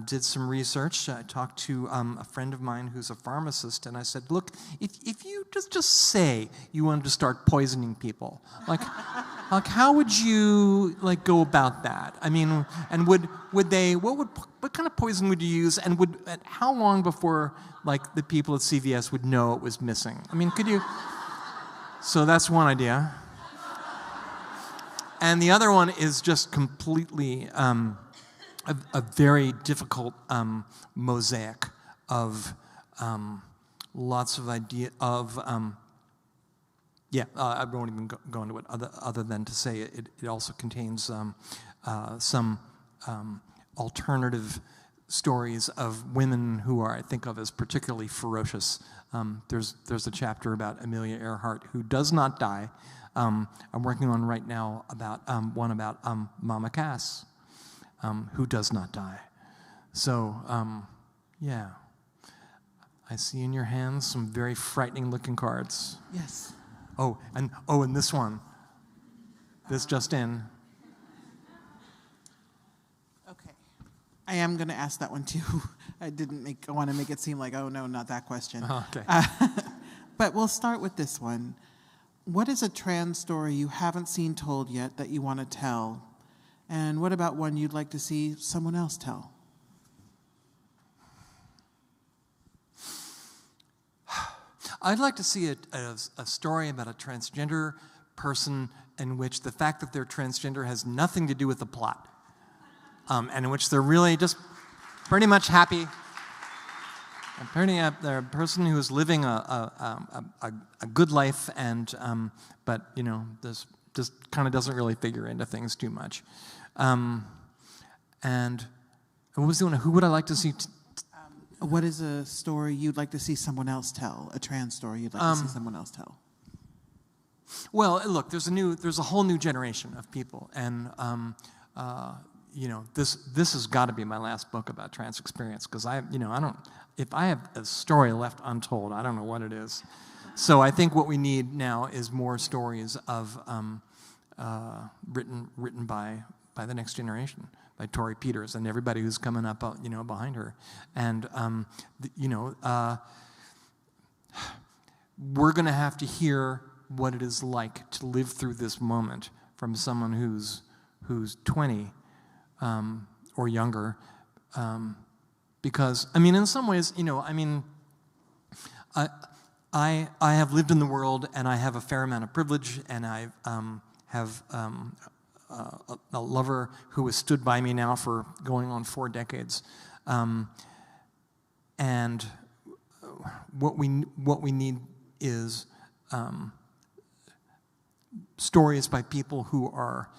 did some research. I talked to a friend of mine who's a pharmacist, and I said, look, if you just say you wanted to start poisoning people, like how would you go about that? I mean, and would they, what kind of poison would you use, and how long before the people at CVS would know it was missing? I mean, could you? So that's one idea. And the other one is just completely a very difficult mosaic of lots of idea of I won't even go into it other than to say it also contains some alternative stories of women who are, I think of as particularly ferocious. There's a chapter about Amelia Earhart who does not die. I'm working on right now about one about Mama Cass, who does not die. So, yeah. I see in your hands some very frightening looking cards. Yes. And this one. This just in. Okay. I am going to ask that one too. I want to make it seem like, oh no, not that question. Okay. But we'll start with this one. What is a trans story you haven't seen told yet that you want to tell? And what about one you'd like to see someone else tell? I'd like to see a story about a transgender person in which the fact that they're transgender has nothing to do with the plot, and in which they're really just pretty much happy. They're a person who is living a good life, and but this just kind of doesn't really figure into things too much. And what was the one? Who would I like to see? What is a story you'd like to see someone else tell? A trans story you'd like to see someone else tell? Well, look, there's a whole new generation of people, and this has got to be my last book about trans experience, because if I have a story left untold, I don't know what it is. So I think what we need now is more stories of written by the next generation, by Tori Peters and everybody who's coming up, behind her, and we're going to have to hear what it is like to live through this moment from someone who's 20 or younger, because in some ways, I have lived in the world, and I have a fair amount of privilege, and I have a lover who has stood by me now for going on 4 decades, and what we need is stories by people who are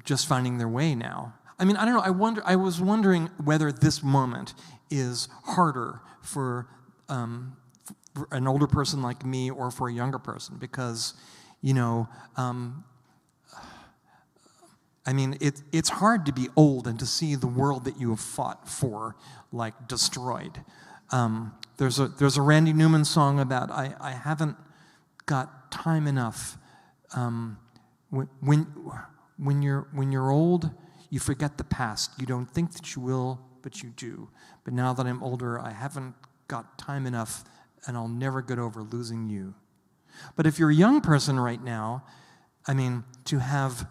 just finding their way now. I don't know. I was wondering whether this moment is harder for an older person like me or for a younger person, because it's hard to be old and to see the world that you have fought for destroyed. There's a Randy Newman song about I haven't got time enough. When you're old, you forget the past. You don't think that you will, but you do. But now that I'm older, I haven't got time enough, and I'll never get over losing you. But if you're a young person right now, to have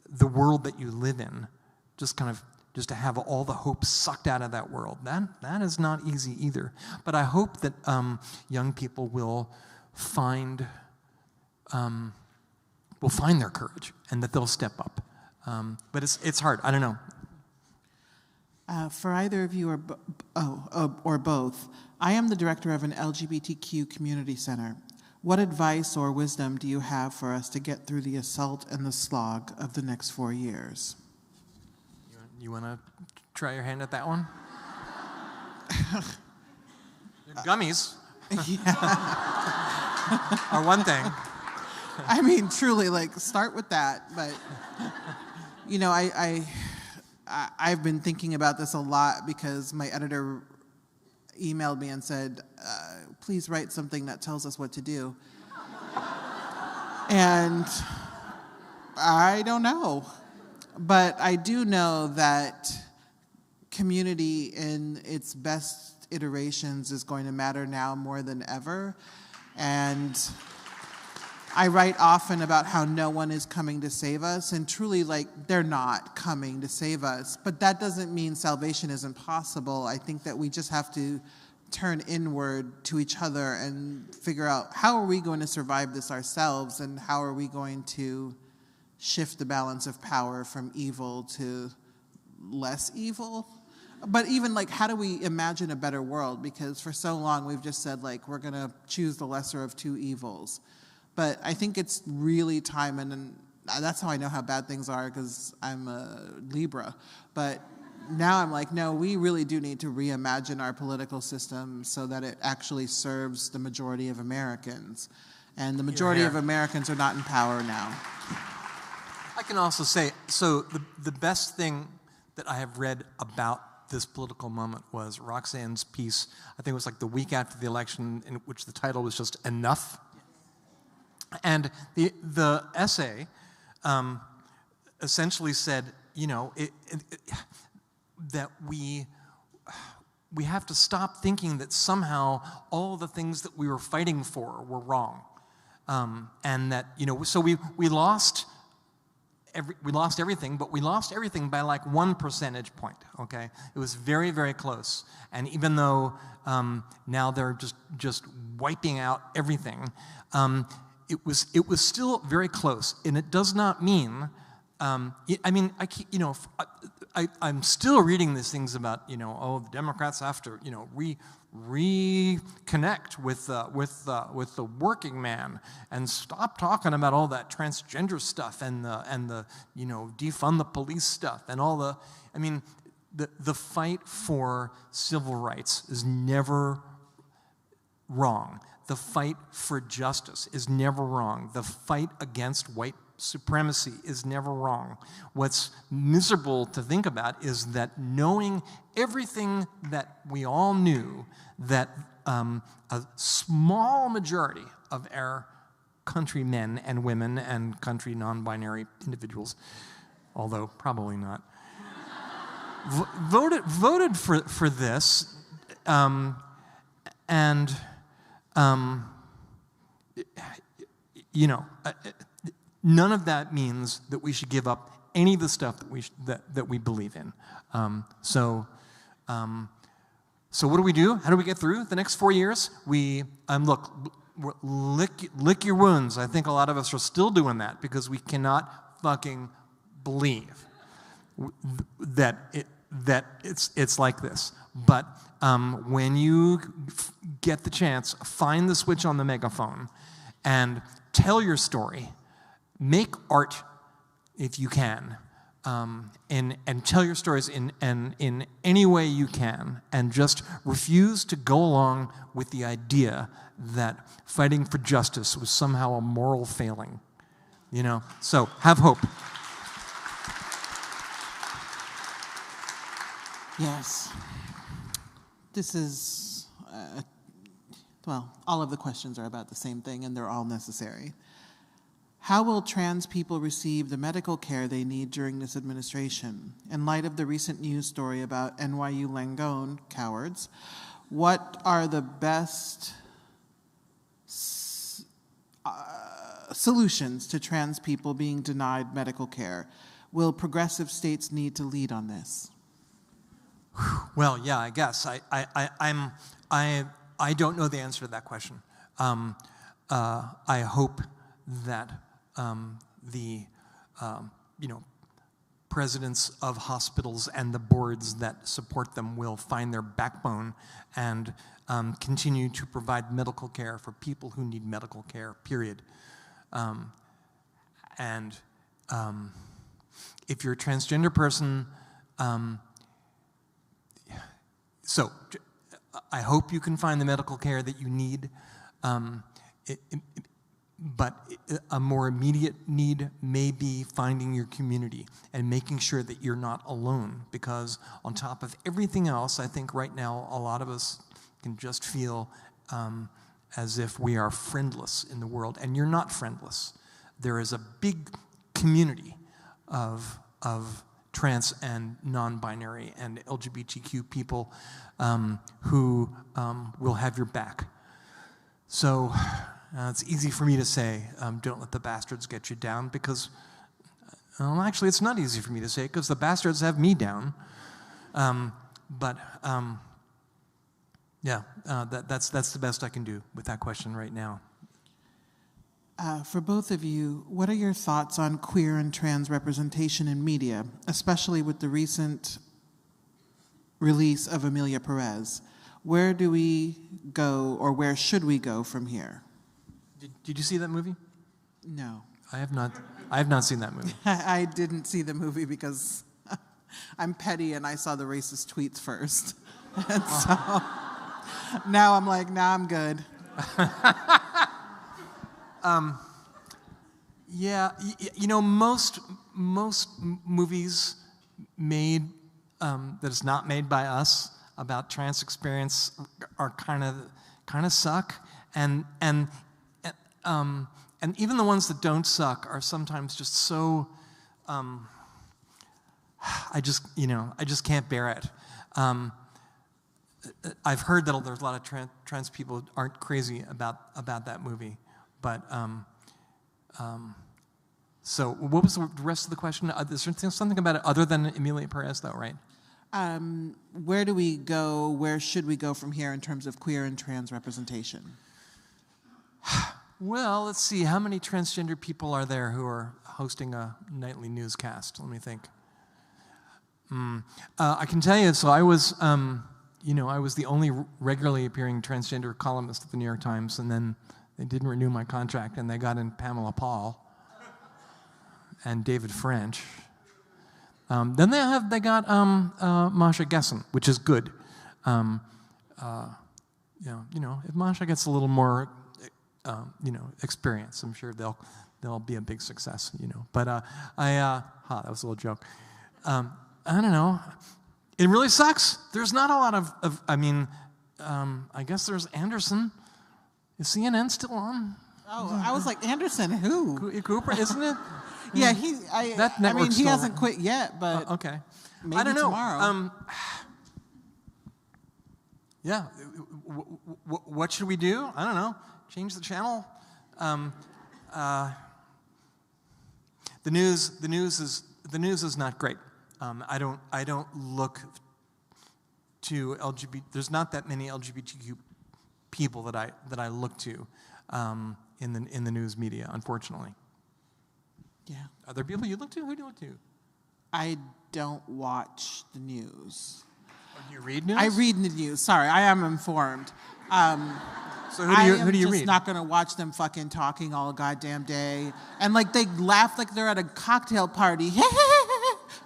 the world that you live in, just to have all the hope sucked out of that world, that is not easy either. But I hope that young people will find their courage, and that they'll step up. But it's hard. I don't know. For either of you or both, I am the director of an LGBTQ community center. What advice or wisdom do you have for us to get through the assault and the slog of the next 4 years? You want to try your hand at that one? Your gummies are one thing. Truly, start with that. But, I've been thinking about this a lot because my editor emailed me and said, please write something that tells us what to do. And I don't know. But I do know that community in its best iterations is going to matter now more than ever. And I write often about how no one is coming to save us, and truly, like, they're not coming to save us. But that doesn't mean salvation isn't possible. I think that we just have to turn inward to each other and figure out, how are we going to survive this ourselves, and how are we going to shift the balance of power from evil to less evil? But even, like, how do we imagine a better world? Because for so long we've just said, like, we're going to choose the lesser of two evils. But I think it's really time, and that's how I know how bad things are, because I'm a Libra. But now I'm like, no, we really do need to reimagine our political system so that it actually serves the majority of Americans. And the majority of Americans are not in power now. I can also say, so the best thing that I have read about this political moment was Roxane's piece, I think it was like the week after the election, in which the title was just Enough. And the essay essentially said, you know, that we have to stop thinking that somehow all the things that we were fighting for were wrong, and that, you know, so we lost everything, but we lost everything by like 1 percentage point. Okay, it was very, very close. And even though now they're just wiping out everything. It was still very close, and it does not mean. I mean, I'm still reading these things about, you know, oh, the Democrats have to, you know, reconnect with the working man and stop talking about all that transgender stuff and the you know, defund the police stuff and all the. I mean, the fight for civil rights is never wrong. The fight for justice is never wrong. The fight against white supremacy is never wrong. What's miserable to think about is that knowing everything that we all knew, that a small majority of our countrymen and women and country non-binary individuals, although probably not, voted for this, and you know, none of that means that we should give up any of the stuff that we believe in. So what do we do? How do we get through the next 4 years? We look, lick your wounds. I think a lot of us are still doing that because we cannot fucking believe that it's like this. But when you get the chance, find the switch on the megaphone and tell your story. Make art if you can, and tell your stories in any way you can, and just refuse to go along with the idea that fighting for justice was somehow a moral failing. You know, so have hope. Yes. This is, well, all of the questions are about the same thing, and they're all necessary. How will trans people receive the medical care they need during this administration? In light of the recent news story about NYU Langone cowards, what are the best solutions to trans people being denied medical care? Will progressive states need to lead on this? Well, yeah, I guess I don't know the answer to that question. I hope that the presidents of hospitals and the boards that support them will find their backbone and continue to provide medical care for people who need medical care, period. And if you're a transgender person, so I hope you can find the medical care that you need, but a more immediate need may be finding your community and making sure that you're not alone, because on top of everything else, I think right now a lot of us can just feel as if we are friendless in the world, and you're not friendless. there is a big community of trans and non-binary and LGBTQ people who will have your back. So it's easy for me to say, don't let the bastards get you down, because, well, actually it's not easy for me to say, because the bastards have me down. That's the best I can do with that question right now. For both of you, what are your thoughts on queer and trans representation in media, especially with the recent release of Amelia Perez? Where do we go, or where should we go from here? Did you see that movie? No. I have not seen that movie. I didn't see the movie because I'm petty and I saw the racist tweets first. And so now I'm like, nah, I'm good. Most movies made that is not made by us about trans experience are kind of suck, and even the ones that don't suck are sometimes just so I just can't bear it. I've heard that there's a lot of trans people who aren't crazy about that movie, but so what was the rest of the question? Is there something about it other than Amelia Perez, though, right? Where do we go? Where should we go from here in terms of queer and trans representation? Well, let's see. How many transgender people are there who are hosting a nightly newscast? Let me think. I can tell you. So I was, I was the only regularly appearing transgender columnist at the New York Times, and then they didn't renew my contract, and they got in Pamela Paul and David French. Then they got Masha Gessen, which is good. If Masha gets a little more, experience, I'm sure they'll be a big success. But that was a little joke. I don't know. It really sucks. There's not a lot of I guess there's Anderson. Is CNN still on? Oh, I was like, Anderson, who? Cooper, isn't it? Yeah, he still hasn't quit yet, but okay. Maybe I don't know. Tomorrow. What should we do? I don't know. Change the channel. The news is not great. I don't look to LGBT. There's not that many LGBTQ people that I look to in the news media, unfortunately. Yeah. Are there people you look to? Who do you look to? I don't watch the news. Oh, do you read news? I read the news. Sorry, I am informed. So who do you read? I'm just not going to watch them fucking talking all goddamn day. And like they laugh like they're at a cocktail party.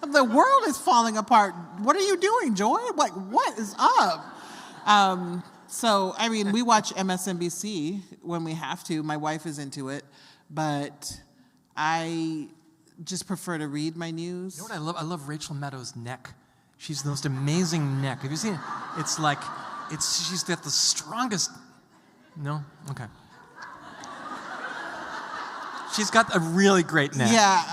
The world is falling apart. What are you doing, Joy? Like, what is up? We watch MSNBC when we have to. My wife is into it. But I just prefer to read my news. You know what I love? I love Rachel Maddow's neck. She's the most amazing neck. Have you seen it? It's like, she's got the strongest. No? Okay. She's got a really great neck. Yeah,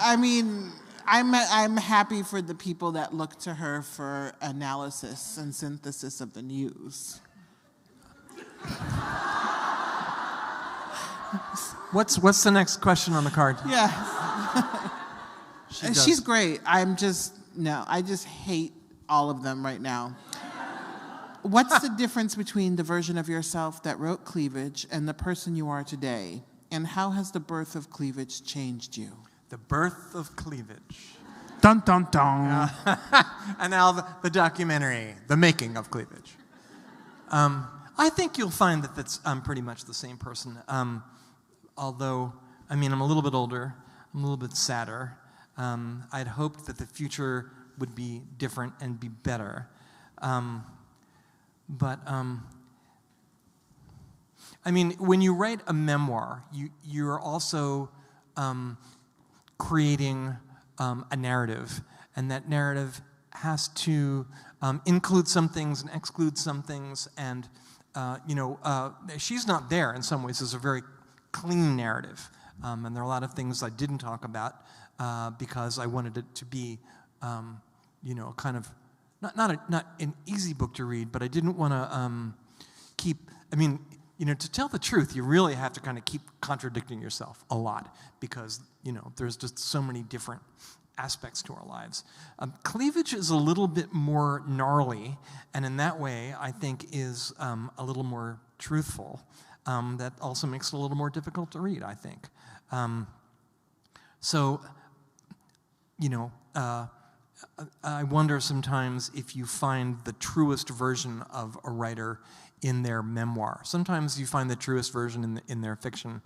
I'm happy for the people that look to her for analysis and synthesis of the news. What's the next question on the card? Yeah. She's great. I just hate all of them right now. What's the difference between the version of yourself that wrote Cleavage and the person you are today? And how has the birth of Cleavage changed you? The birth of Cleavage. Dun, dun, dun. And now the documentary, The Making of Cleavage. I think you'll find that I'm pretty much the same person. Although, I'm a little bit older. I'm a little bit sadder. I'd hoped that the future would be different and be better. When you write a memoir, you're also creating a narrative, and that narrative has to include some things and exclude some things, and She's Not There in some ways is a very clean narrative. And there are a lot of things I didn't talk about because I wanted it to be, kind of, not an easy book to read, but I didn't want to to tell the truth, you really have to kind of keep contradicting yourself a lot because, there's just so many different aspects to our lives. Cleavage is a little bit more gnarly, and in that way, I think is a little more truthful. That also makes it a little more difficult to read, I think. I wonder sometimes if you find the truest version of a writer in their memoir. Sometimes you find the truest version in their fiction.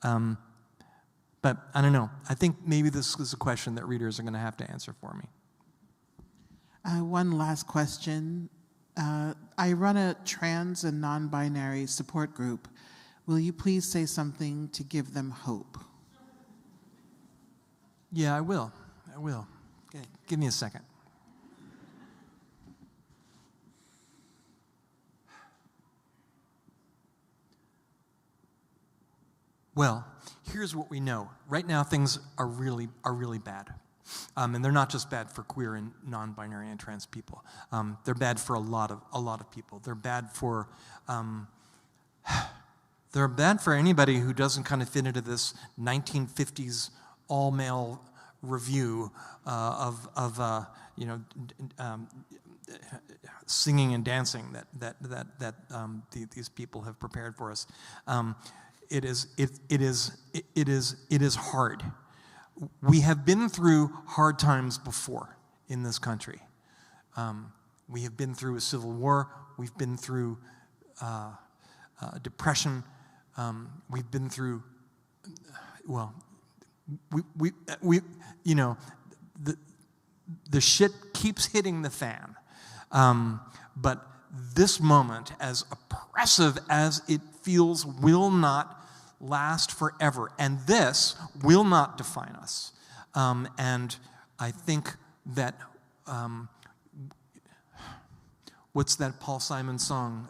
But I don't know. I think maybe this is a question that readers are going to have to answer for me. One last question. I run a trans and non-binary support group. Will you please say something to give them hope? Yeah, I will. Okay, give me a second. Well, here's what we know. Right now, things are really bad. And they're not just bad for queer and non-binary and trans people. They're bad for a lot of people. They're bad for anybody who doesn't kind of fit into this 1950s all-male review of singing and dancing that these people have prepared for us. It is hard. We have been through hard times before in this country. We have been through a civil war. We've been through depression. We've been through, the shit keeps hitting the fan. But this moment, as oppressive as it feels, will not last forever. And this will not define us. And I think that, what's that Paul Simon song?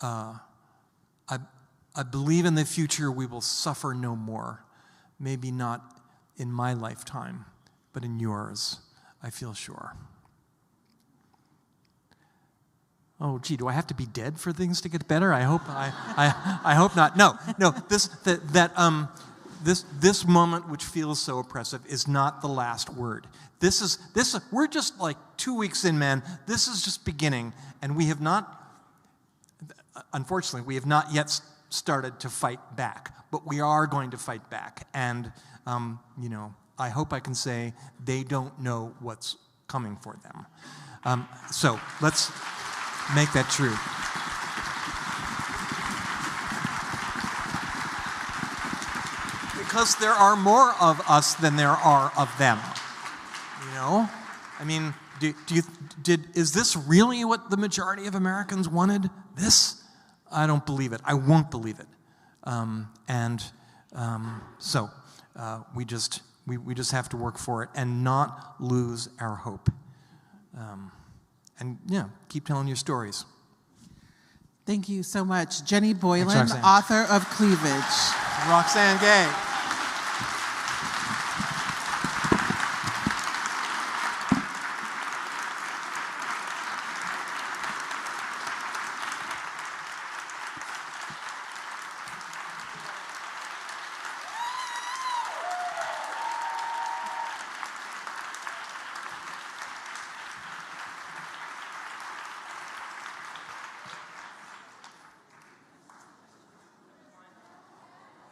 I believe in the future we will suffer no more. Maybe not in my lifetime, but in yours, I feel sure. Oh, gee, do I have to be dead for things to get better? I hope not. No. This moment, which feels so oppressive, is not the last word. We're just like 2 weeks in, man. This is just beginning, and we have not. Unfortunately, we have not yet started to fight back, but we are going to fight back. And I hope I can say they don't know what's coming for them. So let's make that true. Because there are more of us than there are of them. I mean, is this really what the majority of Americans wanted? This? I don't believe it. I won't believe it. So we just have to work for it and not lose our hope. And keep telling your stories. Thank you so much. Jenny Boylan, author of Cleavage. Roxane Gay.